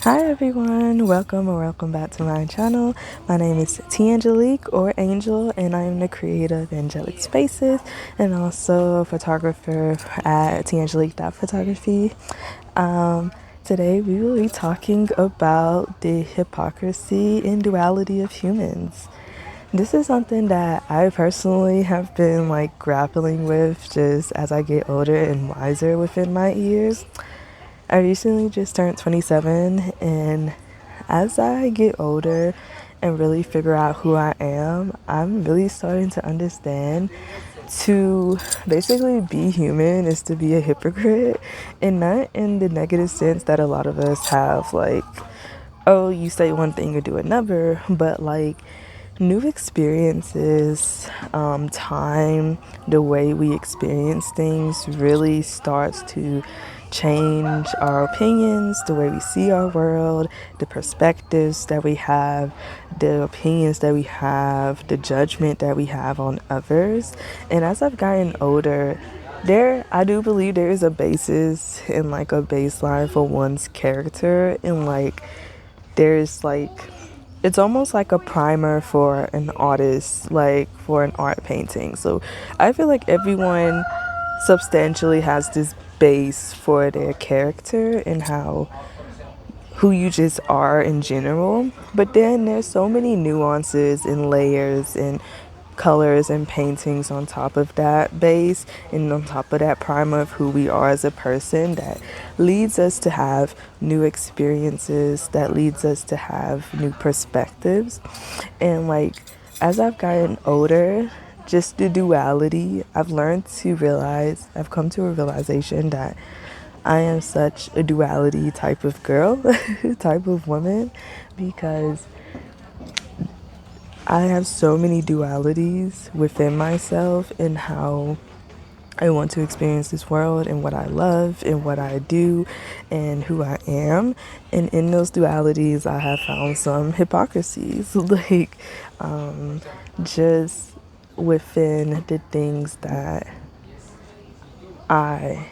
Hi everyone, welcome or welcome back to my channel. My name is T Angelique or Angel, and I am the creator of Angelic Spaces and also a photographer at tangelique.photography. Today we will be talking about the hypocrisy and duality of humans. This is something that I personally have been grappling with just as I get older and wiser within my years. I recently just turned 27, and as I get older and really figure out who I am, I'm really starting to understand to basically be human is to be a hypocrite, and not in the negative sense that a lot of us have, oh, you say one thing or do another, but new experiences, time, the way we experience things really starts to change our opinions, the way we see our world, the perspectives that we have, the opinions that we have, the judgment that we have on others. And as I've gotten older, I do believe there is a basis and a baseline for one's character, and there's it's almost like a primer for an artist, like for an art painting. So I feel like everyone substantially has this base for their character and who you just are in general. But then there's so many nuances and layers and colors and paintings on top of that base and on top of that primer of who we are as a person that leads us to have new experiences, that leads us to have new perspectives. And as I've gotten older, just the duality, I've come to a realization that I am such a duality type of girl, type of woman, because I have so many dualities within myself and how I want to experience this world and what I love and what I do and who I am. And in those dualities, I have found some hypocrisies, just within the things that I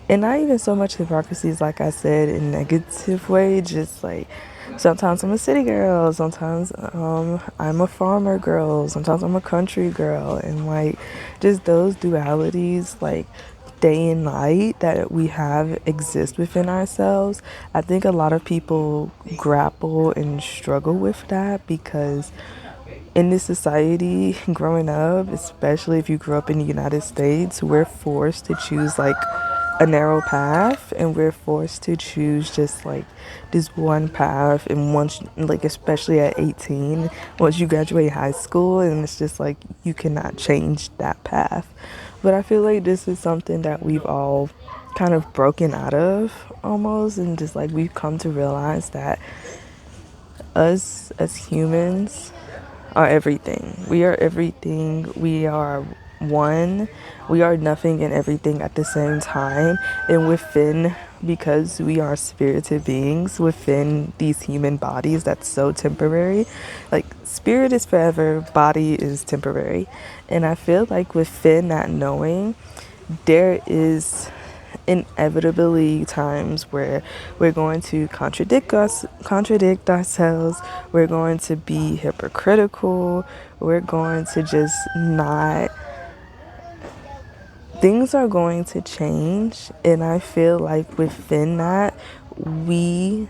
and not even so much hypocrisies, like I said, in negative way, just sometimes I'm a city girl, sometimes I'm a farmer girl, sometimes I'm a country girl, and just those dualities, day and night that we have exist within ourselves. I think a lot of people grapple and struggle with that because in this society, growing up, especially if you grew up in the United States, we're forced to choose a narrow path, and we're forced to choose just this one path. And once, especially at 18, once you graduate high school, and it's just you cannot change that path. But I feel like this is something that we've all kind of broken out of almost, and just we've come to realize that us as humans are everything. We are everything. We are one. We are nothing and everything at the same time. And because we are spirited beings within these human bodies that's so temporary. Spirit is forever, body is temporary. And I feel like within that knowing, there is inevitably times where we're going to contradict ourselves, we're going to be hypocritical, we're going to just not, things are going to change. And I feel like within that, we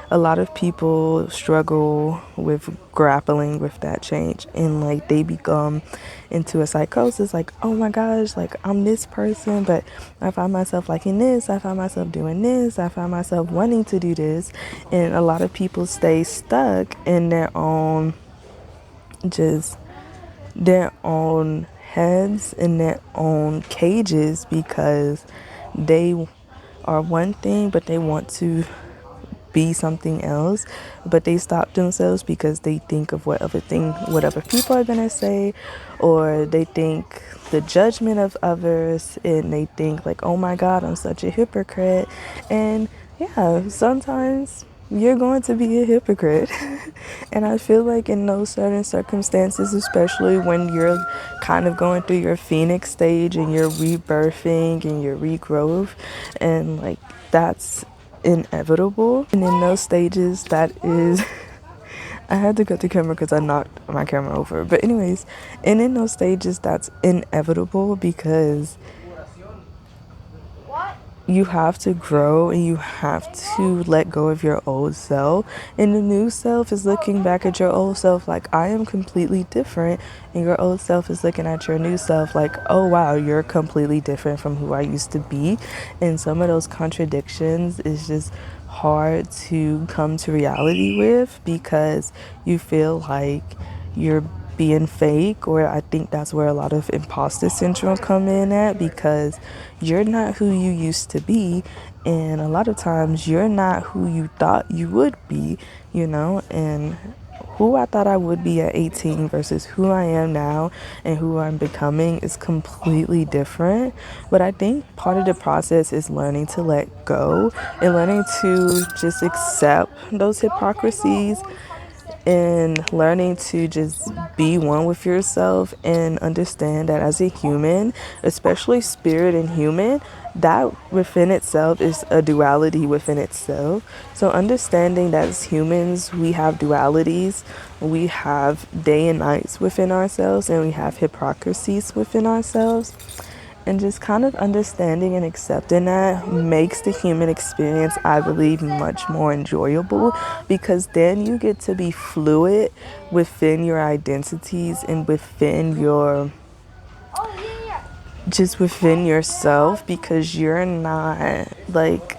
a lot of people struggle with grappling with that change, and they become into a psychosis, oh my gosh, I'm this person, but I find myself liking this, I find myself doing this, I find myself wanting to do this. And a lot of people stay stuck in just their own heads, in their own cages, because they are one thing but they want to be something else, but they stop themselves because they think of what other people are gonna say, or they think the judgment of others, and they think oh my god, I'm such a hypocrite. And yeah, sometimes you're going to be a hypocrite. And I feel like in those certain circumstances, especially when you're kind of going through your phoenix stage and you're rebirthing and your regrowth, and that's inevitable. And in those stages, that is I had to cut the camera because I knocked my camera over. But anyways, and in those stages, that's inevitable because you have to grow and you have to let go of your old self. And the new self is looking back at your old self like, I am completely different. And your old self is looking at your new self like, oh wow, you're completely different from who I used to be. And some of those contradictions is just hard to come to reality with because you feel like you're being fake, or I think that's where a lot of imposter syndrome come in at, because you're not who you used to be, and a lot of times you're not who you thought you would be, and who I thought I would be at 18 versus who I am now and who I'm becoming is completely different. But I think part of the process is learning to let go and learning to just accept those hypocrisies and learning to just be one with yourself and understand that as a human, especially spirit and human, that within itself is a duality within itself. So understanding that as humans, we have dualities, we have day and nights within ourselves, and we have hypocrisies within ourselves. And just kind of understanding and accepting that makes the human experience, I believe, much more enjoyable, because then you get to be fluid within your identities and within your, just within yourself, because you're not like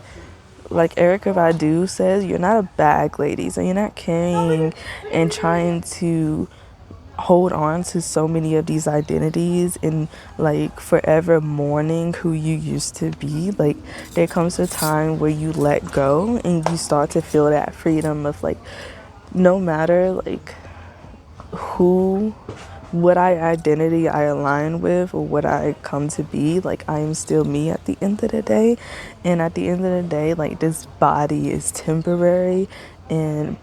Erica Badu says, you're not a bag lady, so you're not carrying and trying to hold on to so many of these identities and like forever mourning who you used to be. Like there comes a time where you let go and you start to feel that freedom of like, no matter like who, what identity I align with or what I come to be, like I am still me at the end of the day. And at the end of the day, like this body is temporary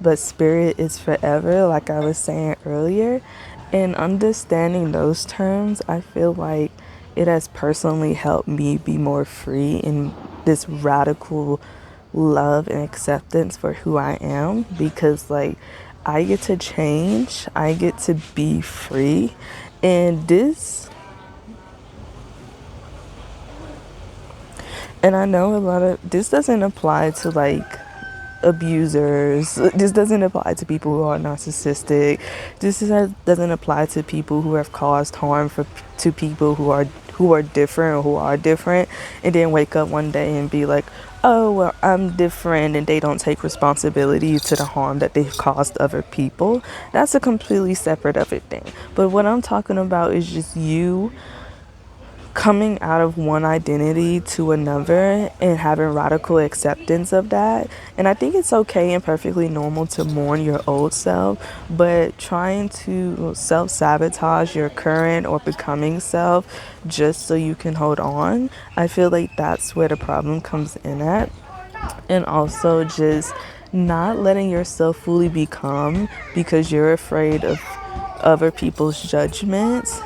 but spirit is forever, like I was saying earlier. And understanding those terms, I feel like it has personally helped me be more free in this radical love and acceptance for who I am, because like I get to change, I get to be free. And I know a lot of this doesn't apply to like abusers. This doesn't apply to people who are narcissistic. Doesn't apply to people who have caused harm to people who are different or who are different, and then wake up one day and be like, oh well, I'm different, and they don't take responsibility to the harm that they've caused other people. That's a completely separate other thing. But what I'm talking about is just you coming out of one identity to another and having radical acceptance of that. And I think it's okay and perfectly normal to mourn your old self, but trying to self-sabotage your current or becoming self just so you can hold on, I feel like that's where the problem comes in at. And also just not letting yourself fully become because you're afraid of other people's judgments,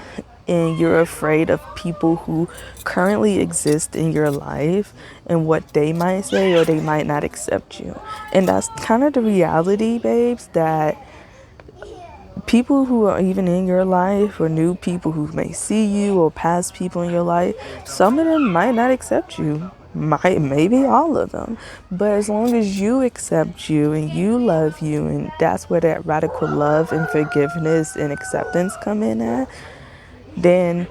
and you're afraid of people who currently exist in your life and what they might say or they might not accept you. And that's kind of the reality, babes, that people who are even in your life or new people who may see you or past people in your life, some of them might not accept you. Maybe all of them. But as long as you accept you and you love you, and that's where that radical love and forgiveness and acceptance come in at, then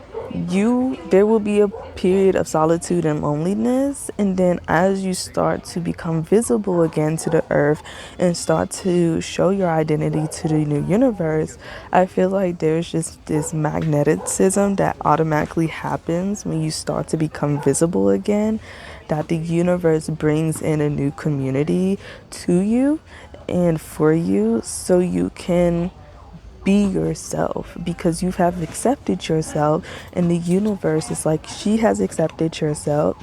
there will be a period of solitude and loneliness. And then as you start to become visible again to the earth and start to show your identity to the new universe, I feel like there's just this magnetism that automatically happens when you start to become visible again, that the universe brings in a new community to you and for you, so you can be yourself, because you have accepted yourself, and the universe is like, she has accepted herself,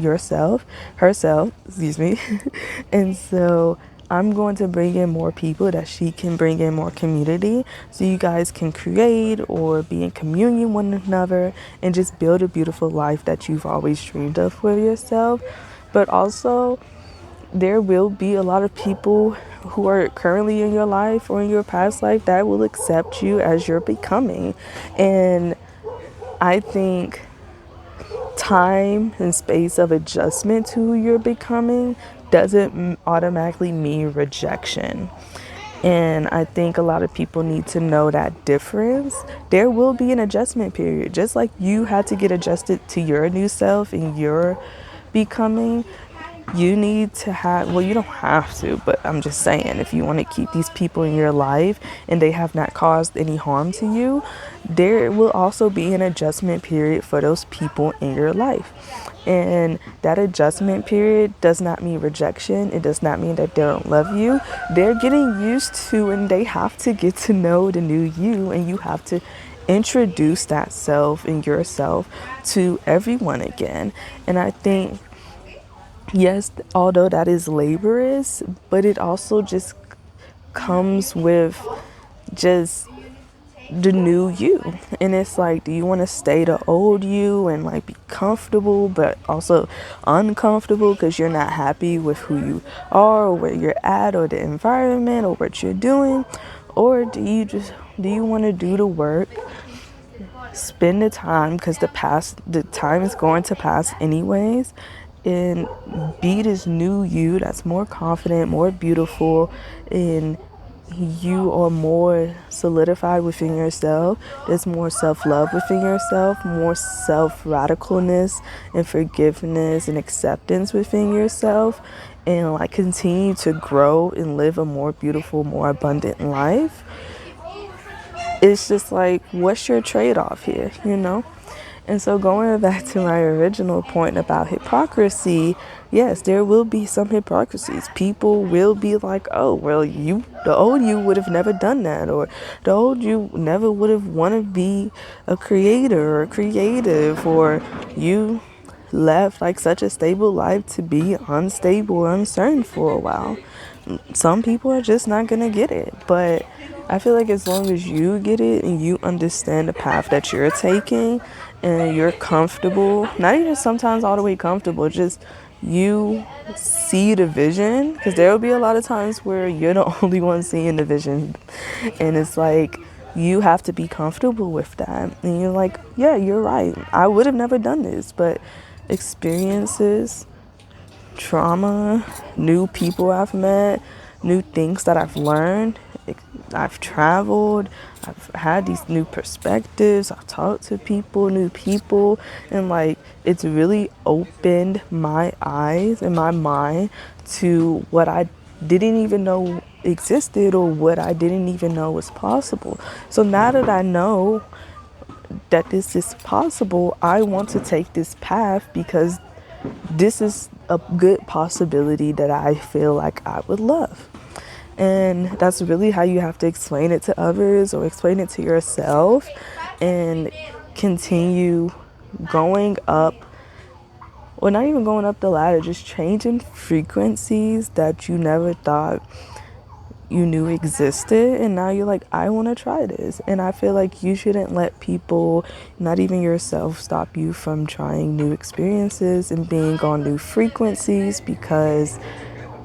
excuse me. And so I'm going to bring in more people that she can bring in more community, so you guys can create or be in communion with one another and just build a beautiful life that you've always dreamed of for yourself. But also there will be a lot of people who are currently in your life or in your past life that will accept you as you're becoming. And I think time and space of adjustment to who you're becoming doesn't automatically mean rejection. And I think a lot of people need to know that difference. There will be an adjustment period. Just like you had to get adjusted to your new self and your becoming, you need to have, well, you don't have to, but I'm just saying, if you want to keep these people in your life and they have not caused any harm to you, there will also be an adjustment period for those people in your life. And that adjustment period does not mean rejection. It does not mean that they don't love you. They're getting used to, and they have to get to know the new you, and you have to introduce that self and yourself to everyone again. And I think, yes, although that is laborious, but it also just comes with just the new you. And it's like, do you want to stay the old you and like be comfortable but also uncomfortable because you're not happy with who you are or where you're at or the environment or what you're doing? Or do you want to do the work, spend the time, because the time is going to pass anyways, and be this new you that's more confident, more beautiful, and you are more solidified within yourself. There's more self-love within yourself, more self-radicalness and forgiveness and acceptance within yourself, and like continue to grow and live a more beautiful, more abundant life. It's just like, what's your trade-off here, you know? And so going back to my original point about hypocrisy, yes, there will be some hypocrisies. People will be like, oh, well, the old you would have never done that, or the old you never would have wanted to be a creator or creative, or you left like such a stable life to be unstable or uncertain for a while. Some people are just not gonna get it, but I feel like as long as you get it and you understand the path that you're taking and you're comfortable, not even sometimes all the way comfortable, just you see the vision, because there will be a lot of times where you're the only one seeing the vision, and it's like you have to be comfortable with that, and you're like, yeah, you're right, I would have never done this, but experiences, trauma, new people I've met, new things that I've learned, I've traveled, I've had these new perspectives, I've talked to people, new people, and like it's really opened my eyes and my mind to what I didn't even know existed or what I didn't even know was possible. So now that I know that this is possible, I want to take this path because this is a good possibility that I feel like I would love. And that's really how you have to explain it to others or explain it to yourself, and continue going up, or not even going up the ladder, just changing frequencies that you never thought you knew existed, and now you're like, I want to try this. And I feel like you shouldn't let people, not even yourself, stop you from trying new experiences and being on new frequencies, because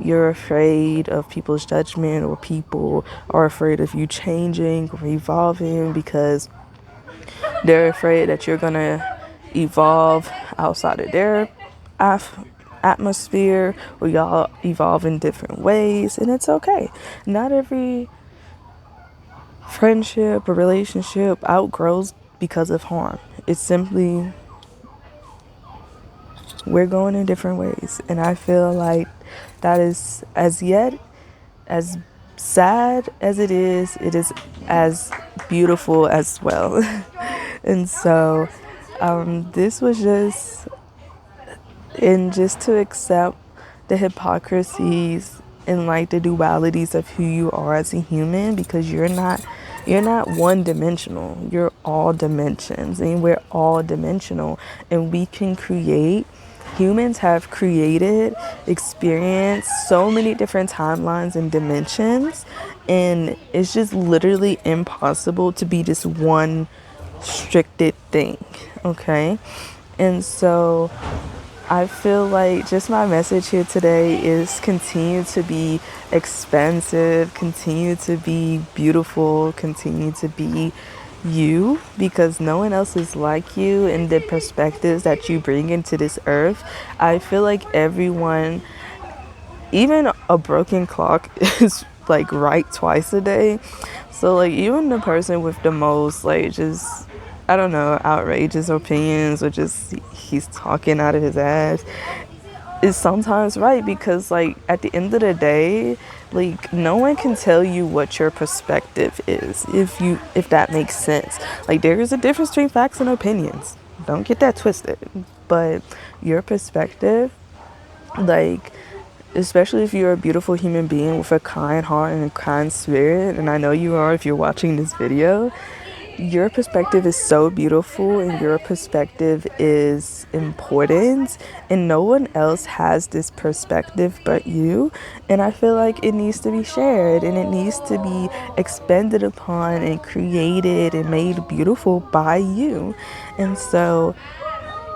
you're afraid of people's judgment, or people are afraid of you changing or evolving because they're afraid that you're gonna evolve outside of their atmosphere, or y'all evolve in different ways. And it's okay. Not every friendship or relationship outgrows because of harm. It's simply, we're going in different ways. And I feel like that is, as yet, as sad as it is as beautiful as well. And so this was just to accept the hypocrisies and like the dualities of who you are as a human, because you're not one dimensional. You're all dimensions, and we're all dimensional, and we can create. Humans have created, experienced so many different timelines and dimensions, and it's just literally impossible to be this one stricted thing, okay? And so I feel like just my message here today is continue to be expansive, continue to be beautiful, continue to be you, because no one else is like you, and the perspectives that you bring into this earth. I feel like everyone, even a broken clock, is like right twice a day. So like even the person with the most like just, I don't know, outrageous opinions, or just he's talking out of his ass, is sometimes right, because like at the end of the day, like no one can tell you what your perspective is, if that makes sense. Like there is a difference between facts and opinions, don't get that twisted, but your perspective, like, especially if you're a beautiful human being with a kind heart and a kind spirit, and I know you are if you're watching this video, your perspective is so beautiful and your perspective is important, and no one else has this perspective but you. And I feel like it needs to be shared, and it needs to be expanded upon and created and made beautiful by you. And so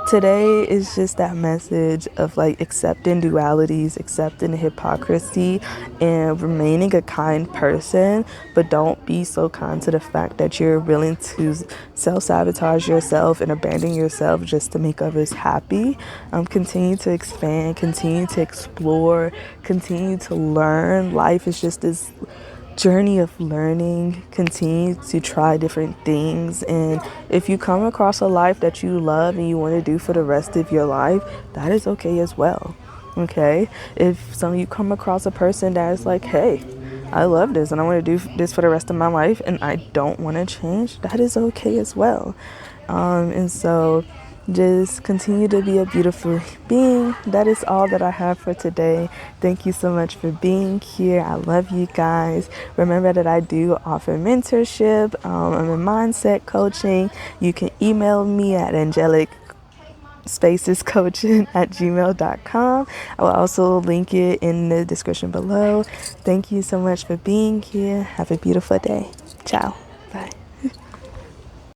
today is just that message of like accepting dualities, accepting hypocrisy, and remaining a kind person, but don't be so kind to the fact that you're willing to self-sabotage yourself and abandon yourself just to make others happy. Continue to expand, continue to explore, continue to learn. Life is just this journey of learning. Continue to try different things, and if you come across a life that you love and you want to do for the rest of your life, that is okay as well. Okay, if you come across a person that is like, hey, I love this and I want to do this for the rest of my life and I don't want to change, that is okay as well. And so just continue to be a beautiful being. That is all that I have for today. Thank you so much for being here. I love you guys. Remember that I do offer mentorship. I'm in mindset coaching. You can email me at angelicspacescoaching@gmail.com. I will also link it in the description below. Thank you so much for being here. Have a beautiful day. Ciao.